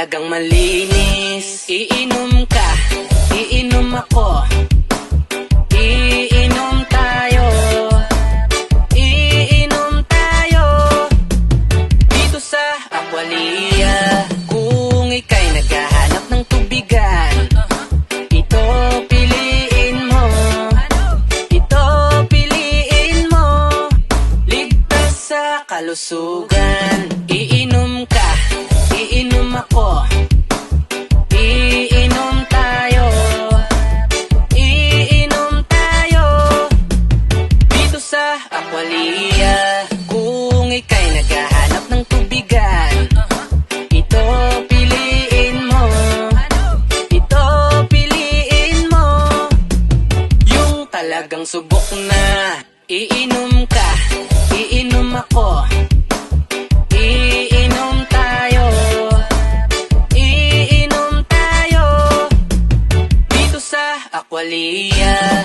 talagang malinis. Iinom ka, iinom ako, iinom tayo, iinom tayo dito sa Aqualia. Kung ika'y naghahanap ng tubigan, ito piliin mo, ito piliin mo. Ligtas sa kalusugan. Iinom ka, iinom ako, iinom tayo, iinom tayo dito sa Aqualia. Kung ika'y naghahanap ng tubigan, ito piliin mo, ito piliin mo. Yung talagang subok na. Iinom ka, iinom ako, iinom tayo, iinom tayo dito sa Aqualia.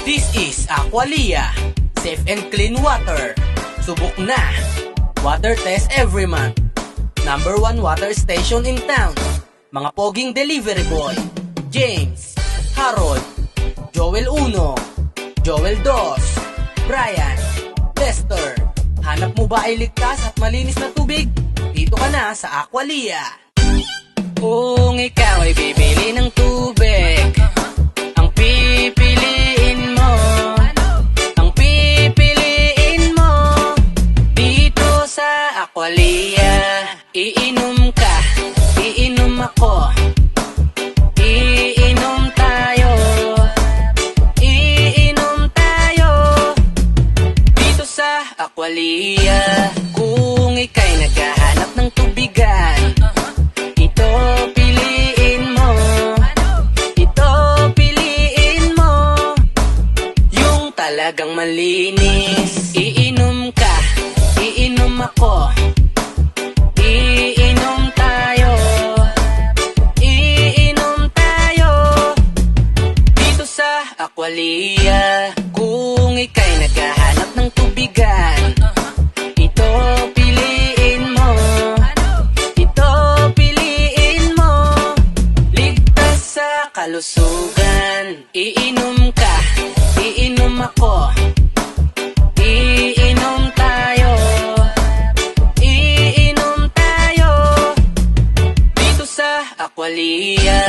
This is Aqualia, safe and clean water. Subok na. Water test every month. Number 1 water station in town. Mga poging delivery boy: James, Harold, Joel 1, Joel 2, Brian, Lester. Hanap mo ba ay ligtas at malinis na tubig? Dito ka na sa Aqualia. Kung ikaw ay bibili ng tubig, ang pipiliin mo, ang pipiliin mo dito sa Aqualia. Iinom ka, iinom ako, iinom tayo, iinom tayo dito sa Aqualia. Kung ika'y naghahanap ng tubigan, ito piliin mo, ito piliin mo. Yung talagang malinis. Iinom ka, iinom ako, iinom tayo, iinom tayo dito sa Aqualia. Kung ika'y naghahanap ng tubigan, ito piliin mo, ito piliin mo. Ligtas sa kalusugan. Iinom ka, iinom ako, iinom tayo, iinom tayo dito sa Aqualia.